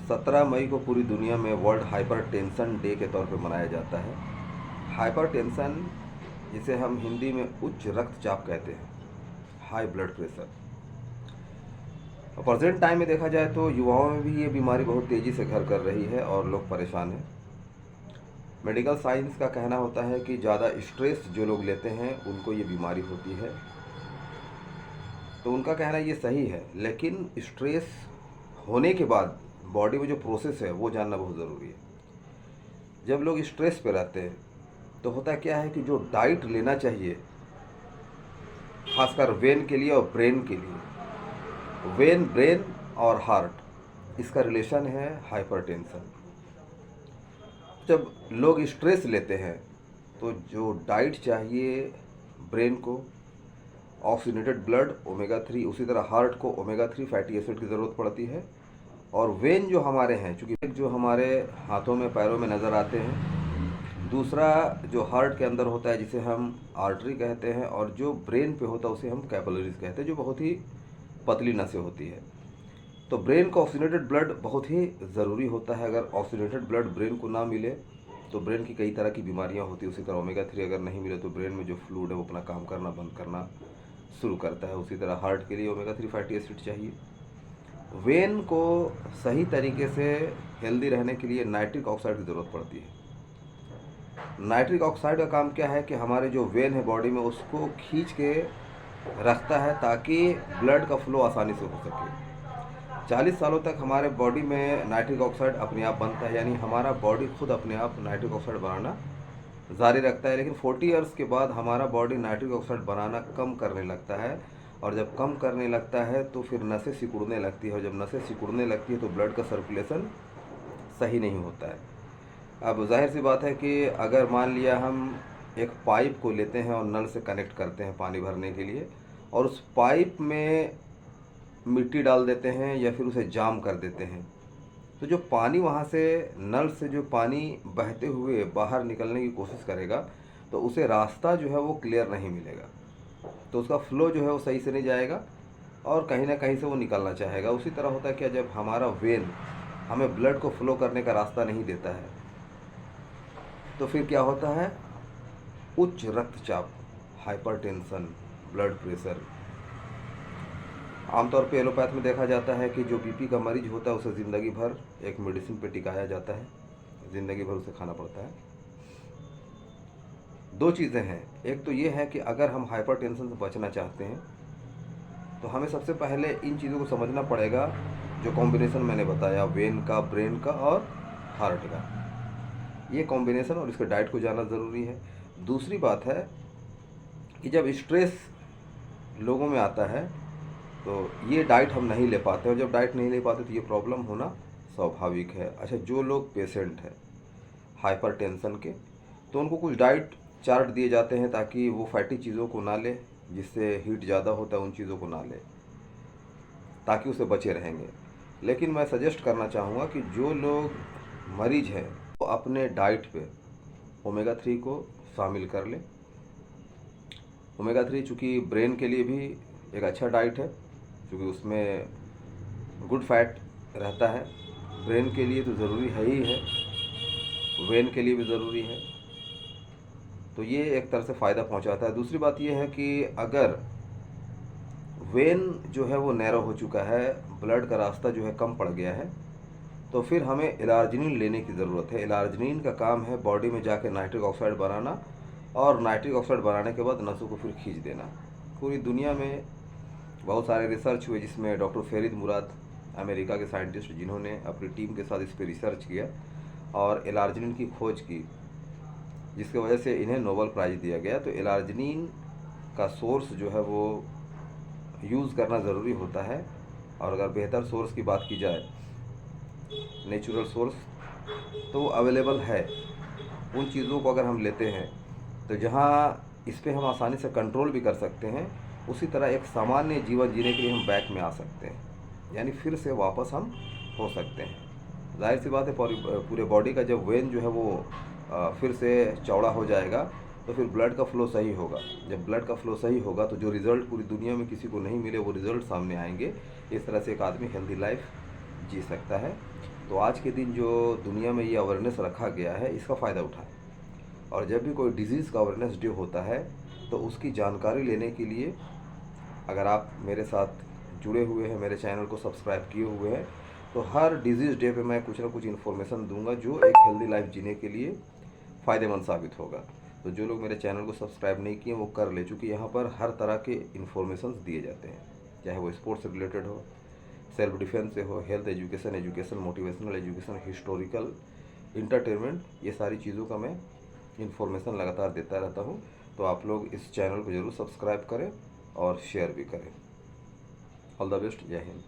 17 मई को पूरी दुनिया में वर्ल्ड हाइपरटेंशन डे के तौर पे मनाया जाता है। हाइपरटेंशन, जिसे हम हिंदी में उच्च रक्तचाप कहते हैं, high blood pressure. Present time में देखा जाए तो युवाओं में भी ये बीमारी बहुत तेज़ी से घर कर रही है और लोग परेशान हैं। मेडिकल साइंस का कहना होता है कि ज़्यादा स्ट्रेस जो लोग लेते हैं उनको ये बीमारी होती है। तो उनका कहना ये सही है, लेकिन स्ट्रेस होने के बाद बॉडी में जो प्रोसेस है वो जानना बहुत ज़रूरी है। जब लोग स्ट्रेस पे रहते हैं तो होता क्या है कि जो डाइट लेना चाहिए, खासकर वेन के लिए और ब्रेन के लिए, वेन, ब्रेन और हार्ट, इसका रिलेशन है हाइपरटेंशन। जब लोग स्ट्रेस लेते हैं तो जो डाइट चाहिए ब्रेन को, ऑक्सीजनेटेड ब्लड, ओमेगा 3, उसी तरह हार्ट को ओमेगा 3 फैटी एसिड की ज़रूरत पड़ती है। और वेन जो हमारे हैं, चूँकि जो हमारे हाथों में पैरों में नज़र आते हैं, दूसरा जो हार्ट के अंदर होता है जिसे हम आर्टरी कहते हैं, और जो ब्रेन पे होता है उसे हम कैपिलरीज कहते हैं, जो बहुत ही पतली नसें होती है। तो ब्रेन को ऑक्सीजनेटेड ब्लड बहुत ही ज़रूरी होता है। अगर ऑक्सीजनेटेड ब्लड ब्रेन को ना मिले तो ब्रेन की कई तरह की बीमारियां होती है। उसी तरह ओमेगा 3 अगर नहीं मिले तो ब्रेन में जो फ्लूइड है वो अपना काम करना बंद करना शुरू करता है। उसी तरह हार्ट के लिए ओमेगा 3 फैटी एसिड चाहिए। वेन को सही तरीके से हेल्दी रहने के लिए नाइट्रिक ऑक्साइड की ज़रूरत पड़ती है। नाइट्रिक ऑक्साइड का काम क्या है कि हमारे जो वेन है बॉडी में उसको खींच के रखता है ताकि ब्लड का फ्लो आसानी से हो सके। 40 सालों तक हमारे बॉडी में नाइट्रिक ऑक्साइड अपने आप बनता है, यानी हमारा बॉडी खुद अपने आप नाइट्रिक ऑक्साइड बनाना जारी रखता है। लेकिन 40 ईयर्स के बाद हमारा बॉडी नाइट्रिक ऑक्साइड बनाना कम करने लगता है, और जब कम करने लगता है तो फिर नसें सिकुड़ने लगती है, और जब नसें सिकुड़ने लगती है तो ब्लड का सर्कुलेशन सही नहीं होता है। अब जाहिर सी बात है कि अगर मान लिया हम एक पाइप को लेते हैं और नल से कनेक्ट करते हैं पानी भरने के लिए, और उस पाइप में मिट्टी डाल देते हैं या फिर उसे जाम कर देते हैं, तो जो पानी वहाँ से नल से जो पानी बहते हुए बाहर निकलने की कोशिश करेगा तो उसे रास्ता जो है वो क्लियर नहीं मिलेगा, तो उसका फ्लो जो है वो सही से नहीं जाएगा और कहीं ना कहीं से वो निकलना चाहेगा। उसी तरह होता है कि जब हमारा वेन हमें ब्लड को फ्लो करने का रास्ता नहीं देता है तो फिर क्या होता है, उच्च रक्तचाप, हाइपरटेंशन, ब्लड प्रेशर। आमतौर पे एलोपैथ में देखा जाता है कि जो बीपी का मरीज होता है उसे ज़िंदगी भर एक मेडिसिन पे टिकाया जाता है, ज़िंदगी भर उसे खाना पड़ता है। दो चीज़ें हैं, एक तो ये है कि अगर हम हाइपरटेंशन से बचना चाहते हैं तो हमें सबसे पहले इन चीज़ों को समझना पड़ेगा, जो कॉम्बिनेशन मैंने बताया, वेन का, ब्रेन का और हार्ट का, ये कॉम्बिनेशन और इसके डाइट को जानना ज़रूरी है। दूसरी बात है कि जब स्ट्रेस लोगों में आता है तो ये डाइट हम नहीं ले पाते, और जब डाइट नहीं ले पाते तो ये प्रॉब्लम होना स्वाभाविक है। अच्छा, जो लोग पेशेंट हैं हाइपरटेंशन के, तो उनको कुछ डाइट चार्ट दिए जाते हैं ताकि वो फैटी चीज़ों को ना ले, जिससे हीट ज़्यादा होता है उन चीज़ों को ना ले, ताकि उसे बचे रहेंगे। लेकिन मैं सजेस्ट करना चाहूँगा कि जो लोग मरीज हैं वो अपने डाइट पे ओमेगा 3 को शामिल कर लें। ओमेगा 3 चूँकि ब्रेन के लिए भी एक अच्छा डाइट है, क्योंकि उसमें गुड फैट रहता है, ब्रेन के लिए तो ज़रूरी है ही है, वेन के लिए भी ज़रूरी है, तो ये एक तरह से फ़ायदा पहुंचाता है। दूसरी बात ये है कि अगर वेन जो है वो नैरो हो चुका है, ब्लड का रास्ता जो है कम पड़ गया है, तो फिर हमें इलार्जिनिन लेने की ज़रूरत है। इलार्जिनिन का काम है बॉडी में जाके नाइट्रिक ऑक्साइड बनाना, और नाइट्रिक ऑक्साइड बनाने के बाद नसों को फिर खींच देना। पूरी दुनिया में बहुत सारे रिसर्च हुए जिसमें डॉक्टर फेरिद मुराद, अमेरिका के साइंटिस्ट, जिन्होंने अपनी टीम के साथ इस पर रिसर्च किया और इलार्जिनिन की खोज की, जिसकी वजह से इन्हें नोबेल प्राइज़ दिया गया। तो इलार्जिनिन का सोर्स जो है वो यूज़ करना ज़रूरी होता है, और अगर बेहतर सोर्स की बात की जाए, नेचुरल सोर्स, तो वो अवेलेबल है। उन चीज़ों को अगर हम लेते हैं तो जहाँ इस पर हम आसानी से कंट्रोल भी कर सकते हैं, उसी तरह एक सामान्य जीवन जीने के लिए हम बैक में आ सकते हैं, यानी फिर से वापस हम हो सकते हैं। जाहिर सी बात है, पूरे बॉडी का जब वेन जो है वो फिर से चौड़ा हो जाएगा तो फिर ब्लड का फ्लो सही होगा। जब ब्लड का फ्लो सही होगा तो जो रिज़ल्ट पूरी दुनिया में किसी को नहीं मिले वो रिज़ल्ट सामने आएंगे। इस तरह से एक आदमी हेल्दी लाइफ जी सकता है। तो आज के दिन जो दुनिया में ये अवेयरनेस रखा गया है, इसका फ़ायदा उठाएं। और जब भी कोई डिज़ीज़ का अवेयरनेस डे होता है तो उसकी जानकारी लेने के लिए अगर आप मेरे साथ जुड़े हुए हैं, मेरे चैनल को सब्सक्राइब किए हुए हैं, तो हर डिज़ीज़ डे पे मैं कुछ ना कुछ इन्फॉर्मेशन दूंगा जो एक हेल्दी लाइफ जीने के लिए फ़ायदेमंद साबित होगा। तो जो लोग मेरे चैनल को सब्सक्राइब नहीं किए वो कर ले, चूँकि यहाँ पर हर तरह के इन्फॉर्मेशन दिए जाते हैं, चाहे वो स्पोर्ट्स से रिलेटेड हो, सेल्फ डिफेंस से हो, health education, motivational education, historical, entertainment, ये सारी चीज़ों का मैं इन्फॉर्मेशन लगातार देता रहता हूँ। तो आप लोग इस चैनल को ज़रूर सब्सक्राइब करें और शेयर भी करें। All the best. जय हिंद।